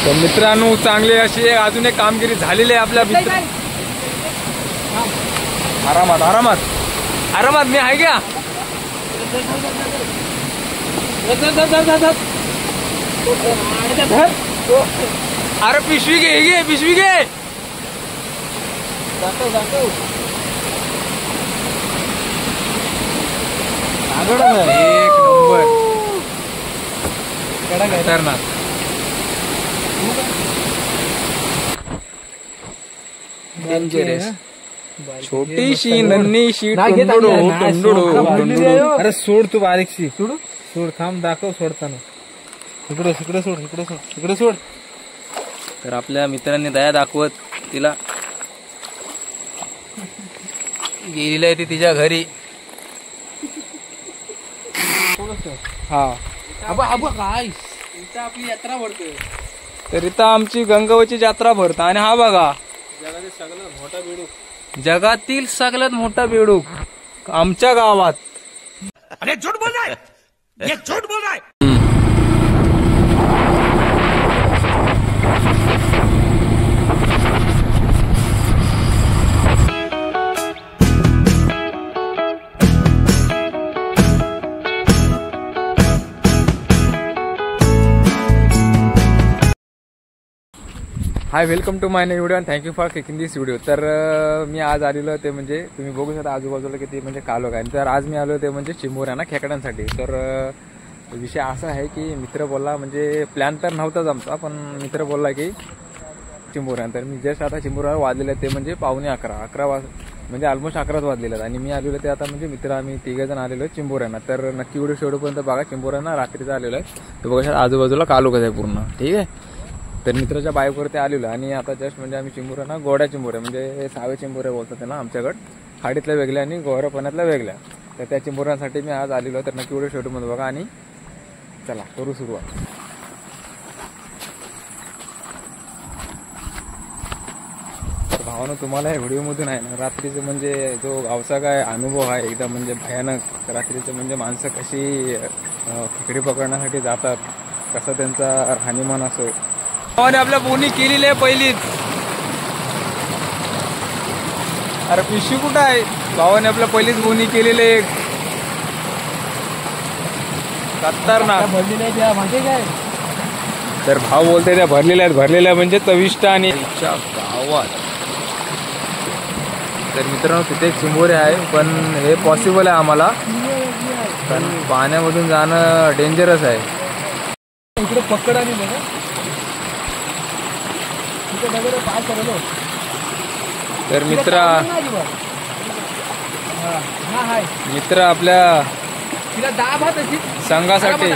तर मित्रांनो चांगले अशी अजून एक कामगिरी झालेली आहे आपल्या मित्र. आरामात आरामात आरामात मी आहे का. अरे पिशवी घे पिशवी घे. एक नंबर खतरनाक. डेंजरस छोटीशी नन्हीशी टुंडुडू टुंडुडू टुंडुडू. अरे सोड तू बारीकशी सोड थांब दाखव सोडताना. इकडे इकडे सोड इकडे सोड इकडे सोड. तर आपल्या मित्रांनी दया दाखवत तिला गेलेली आहे ती तिच्या घरी. हा काय आपली यात्रा भरते. तर इथं आमची गंगावची जत्रा भरत. आणि हा बघा जगातील सगळ्यात मोठा बेडूक आमच्या गावात. अरे झूठ बोल रहा है, ये झूठ बोल रहा है. Hi welcome to my new video and thank you for clicking this video. तर मी आज आलेलो ते म्हणजे तुम्ही बघू शकता आजूबाजूला किती म्हणजे कालोख आहे. तर आज मी आलो ते म्हणजे चिंबोऱ्यांना खेकड्यांसाठी. तर विषय असा आहे की मित्र बोलला म्हणजे प्लॅन तर नव्हताच आमचा पण मित्र बोलला की चिंबोऱ्या. तर मी जस्ट आता चिंबोऱ्याला वाजलेले ते म्हणजे 11:15 म्हणजे ऑलमोस्ट 11च वाजलेले आहेत. आणि मी आलेलो ते आता म्हणजे मित्र आम्ही 3 जण आलेलो चिंबोऱ्यांना. तर नक्की व्हिडिओ शेवटपर्यंत बघा. चिंबोऱ्यांना रात्रीचा आलेलो आहे. तर बघा शकता आजूबाजूला कालोख आहे पूर्ण. ठीक आहे. तर मित्राच्या बाईकवरती आलेलो आणि आता जस्ट म्हणजे आम्ही चिंबोऱ्यांना गोड्या चिंबोऱ्या म्हणजे सावे चिंबोऱ्या बोलतात त्यांना आमच्याकडे. खाडीतल्या वेगळ्या आणि गोहऱ्या पाण्यातल्या वेगळ्या. तर त्या चिंबोऱ्यांसाठी मी आज आलेलो. तर नक्की व्हिडिओ शेवटमध्ये बघा आणि चला करू सुरुवात. तर भावानं तुम्हाला या व्हिडिओमधून आहे ना रात्रीचं म्हणजे जो गावचा काय अनुभव आहे एकदम म्हणजे भयानक. रात्रीचं म्हणजे माणसं कशी खेकडी पकडण्यासाठी जातात, कसा त्यांचा राहणीमान असो. भावाने आपल्या बोनी केलेली आहे पहिलीच. अरे पिशवी कुठं आहे. भावाने आपल्या पहिलीच बोनी केलेली आहे. खतरनाक काय. तर भाव बोलते त्या भरलेल्या म्हणजे चविष्ट आणि गावात. तर मित्रांनो तिथे एक चिंबोरे आहे पण हे पॉसिबल आहे आम्हाला पण पाण्यामधून जाणं डेंजरस आहे. इकडे पकड आणि बघा काय करलो. तर मित्र आपल्या संघासाठी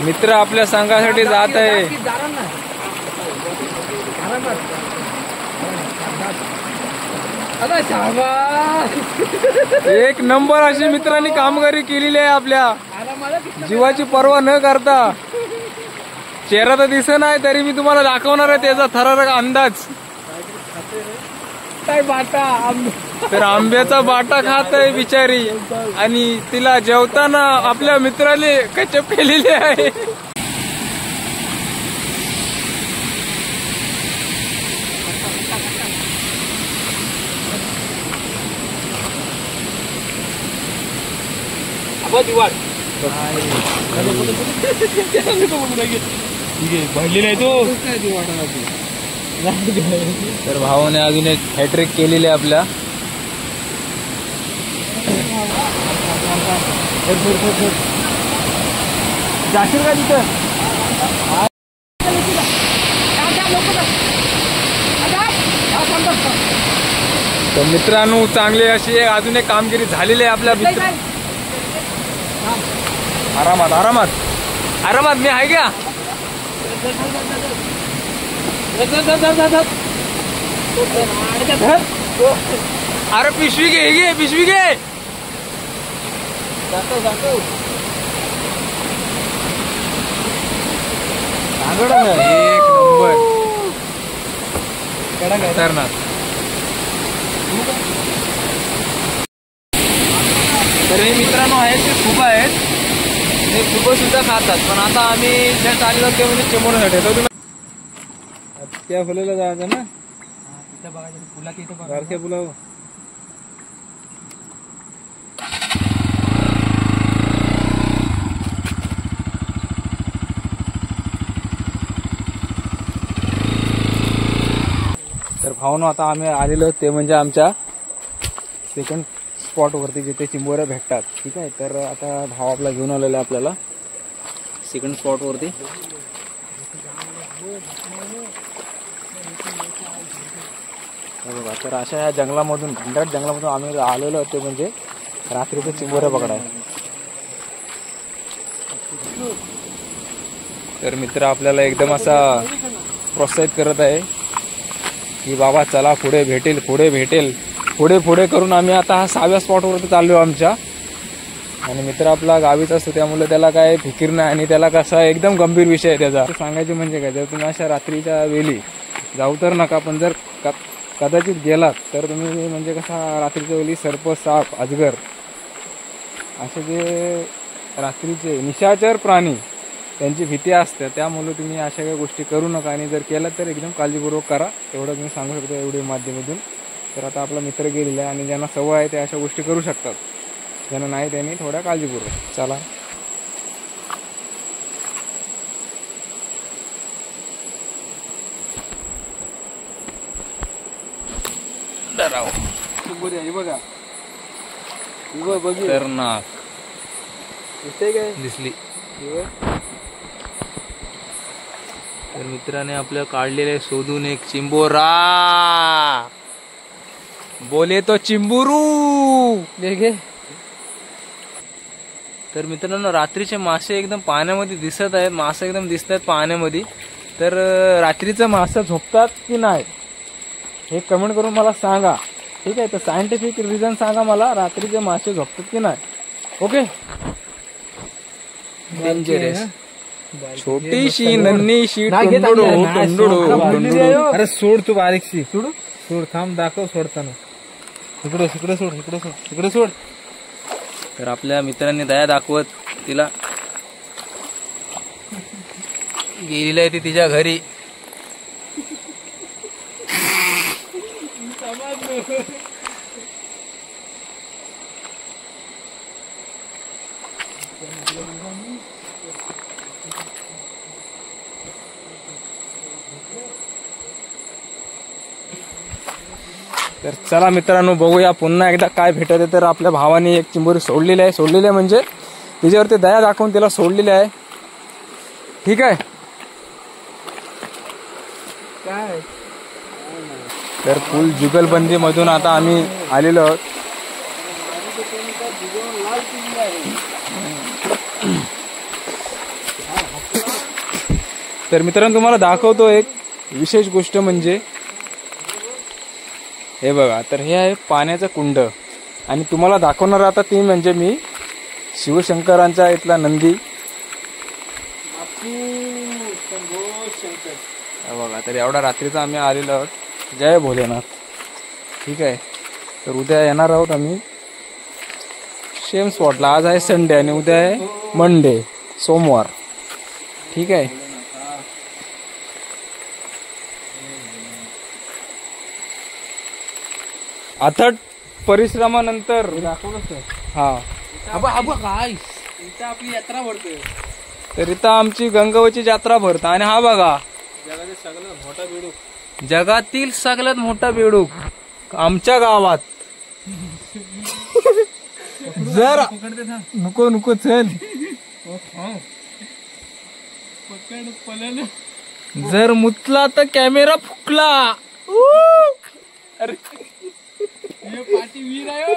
मित्र आपल्या संघासाठी जात आहे. एक नंबर अशी मित्रांनी कामगिरी केलेली आहे आपल्या जीवाची पर्वा न करता. चेहरा तर दिसत नाही तरी मी तुम्हाला दाखवणार आहे त्याचा थरारक अंदाज. काय बाटा तर आंब्याचा बाटा खात आहे बिचारी आणि तिला जेवताना आपल्या मित्राने कचप केलेली आहे. भरलेला आहे तो. तर भावाने अजून एक हॅट्रिक केलेली आहे आपल्या. जाशील का तिथं. तर मित्रांनो चांगली अशी अजून एक कामगिरी झालेली आहे आपल्या मित्र. आरामात आरामात आरामात मी आहे का. अरे पिशवी घे पिशवी घे. एक नंबर खतरनाक. तर हे मित्रांनो आहेत ते खूप आहेत. हे खूप सुद्धा खातात पण आता आम्ही ज्या चाललो ते म्हणजे चिंबोऱ्यासाठी. त्या फुलेला जायचं ना तिथं बघायचं पुलाच्या इथं बघा. बारक्या पुलाव. तर भावनो आता आम्ही आलेलो ते म्हणजे आमच्या सेकंड स्पॉट वरती जिथे चिंबोऱ्या भेटतात. ठीक आहे, तर आता भाव आपला घेऊन आलेला आहे आपल्याला सेकंड स्पॉट वरती. बघा, तर अशा या जंगलामधून घनदाट जंगलामधून आम्ही आलेलो ते म्हणजे रात्रीचं चिंबोऱ्या पकडाय. तर मित्र आपल्याला एकदम असा प्रोत्साहित करत आहे की बाबा चला पुढे भेटेल पुढे भेटेल. पुढे पुढे करून आम्ही आता हा 6व्या स्पॉटवरती चाललो आमच्या. आणि मित्र आपला गावीच असतो त्यामुळे त्याला काय फिकीर नाही आणि त्याला कसा एकदम गंभीर विषय आहे त्याचा. सांगायचे म्हणजे काय, जर तुम्ही अशा रात्रीच्या वेळी जाऊ तर नका, पण जर कदाचित गेलात तर तुम्ही म्हणजे कसा रात्रीच्या वेळी सर्प साप अजगर असे जे रात्रीचे निशाचर प्राणी त्यांची भीती असते, त्यामुळे तुम्ही अशा काही गोष्टी करू नका. आणि जर केलं तर एकदम काळजीपूर्वक करा, एवढं तुम्ही सांगू शकता एवढी माध्यमातून. तर आता आपला मित्र गेलेला आहे आणि ज्यांना सवय आहे ते अशा गोष्टी करू शकतात, ज्यांना नाही त्यांनी थोड्या काळजीपूर्वक चला. बघा बघ खतरनाक दिसतंय काय दिसली. तर मित्राने आपल्या काढलेले शोधून एक चिंबोरा. बोले तो चिंबुरू घे. तर मित्रांनो रात्रीचे मासे एकदम पाण्यामध्ये दिसत आहेत, मासे एकदम दिसत आहेत पाण्यामध्ये. तर रात्रीचं मासे झोपतात की नाही हे कमेंट करून मला सांगा. ठीक आहे, तर सायंटिफिक रिझन सांगा मला, रात्रीचे मासे झोपतात की नाही. ओके. डेंजरस छोटीशी नन्हीशी टोंडोडो टोंडोडो. अरे सोड तू बारीकशी. सोड थांब दाखव सोडताना. इकडे इकडे सोड इकडे सोड इकडे सोड. तर आपल्या मित्रांनी दया दाखवत तिला गेलेली आहे ती तिच्या घरी. तर चला मित्रांनो बघूया पुन्हा एकदा काय भेटत आहे. तर आपल्या भावाने एक चिंबोरी सोडलेली आहे म्हणजे तिच्यावरती दया दाखवून तिला सोडलेली आहे. ठीक आहे. काय तर फुल जुगलबंदी मधून आता आम्ही आलेलो आहोत. तर मित्रांनो तुम्हाला दाखवतो एक विशेष गोष्ट म्हणजे हे बघा. तर हे आहे पाण्याचं कुंड आणि तुम्हाला दाखवणार आता ती म्हणजे मी शिवशंकरांचा इथला नंदी. बघा, तर एवढा रात्रीचा आम्ही आलेलो आहोत. जय भोलेनाथ. ठीक आहे, तर उद्या येणार आहोत आम्ही सेम स्पॉटला. आज आहे संडे आणि उद्या आहे मंडे सोमवार. ठीक आहे. अथक परिश्रमानंतर हा काय इथं आपली यात्रा भरते. तर इथं आमची गंगवची जत्रा भरता. आणि हा बघा जगातील सगळ्यात मोठा बेडूक. जगातील सगळ्यात मोठा बेडूक आमच्या गावात. जर नको नको चल. जर मुतला तर कॅमेरा फुकला. अरे पाठी वीर आहे.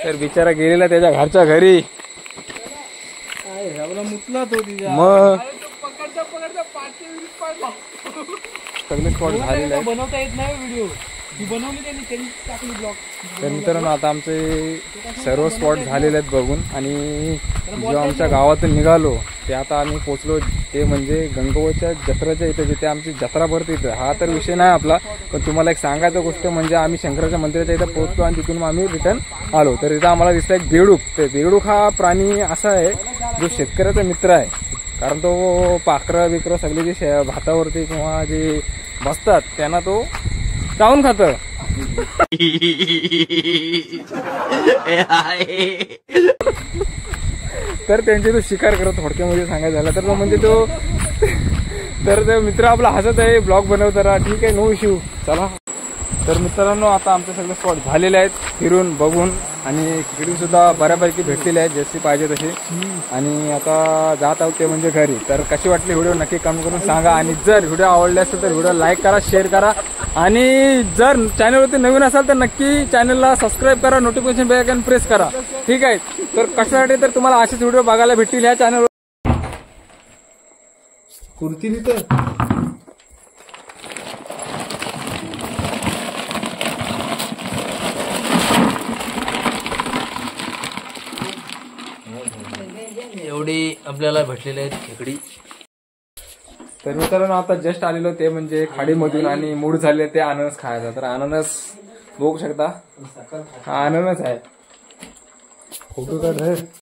तर बिचारा गेलेला त्याच्या घरच्या घरी. मुतला तो तिच्या. मग पकडता पकडता पाठी वीर पडला. सगळे स्पॉट झालेले आहे. बनवता येत नाही व्हिडिओ. ती बनवली त्यांनी टाकली ब्लॉग. तर मित्रांनो आता आमचे सर्व स्पॉट झालेले आहेत बघून. आणि जेव्हा आमच्या गावातून निघालो ते आता आम्ही पोचलो ते म्हणजे गंगवच्या जत्रेच्या इथं जिथे आमची जत्रा भरते इथं. हा तर विषय नाही आपला, पण तुम्हाला एक सांगायचं गोष्ट म्हणजे आम्ही शंकराच्या मंदिराच्या इथं पोहोचलो आणि तिथून आम्ही रिटर्न आलो. तर इथं आम्हाला दिसला एक बेडूक. तर बेडूक हा प्राणी असा आहे जो शेतकऱ्याचा मित्र आहे. कारण तो पाखरं बिकरं सगळे जे भातावरती किंवा जे बसतात त्यांना तो चावून खातं. तर त्यांची तो शिकार करत थोडक्यामध्ये सांगायचं झालं तर तो म्हणजे तो तर ते मित्र आपला हसत आहे ब्लॉग बनवताना. ठीक आहे, नो इश्यू. चला तर मित्रांनो आता आमचे सगळे स्पॉट झालेले आहेत फिरून बघून आणि खेकडी सुद्धा बऱ्यापैकी भेटलेले आहेत जशी पाहिजे तशी. आणि आता जात आहोत ते म्हणजे घरी. तर कशी वाटली व्हिडिओ नक्की कमेंट करून सांगा. आणि जर व्हिडिओ आवडले असेल तर व्हिडिओ लाईक करा, शेअर करा. आणि जर चॅनलवरती नवीन असाल तर नक्की चॅनलला सबस्क्राईब करा, नोटिफिकेशन बेल आयकॉन प्रेस करा. ठीक आहे. तर कशासाठी तर तुम्हाला असेच व्हिडिओ बघायला भेटतील ह्या चॅनलवर. कुर्ती तर एवढी आपल्याला भेटलेले आहेत खेकडी. तर मित्रांनो आता जस्ट आलेलो ते म्हणजे खाडीमधून आणि मूड झाले ते अननस खायचा. तर अननस बघू शकता, हा अननस आहे. फोटो काढ.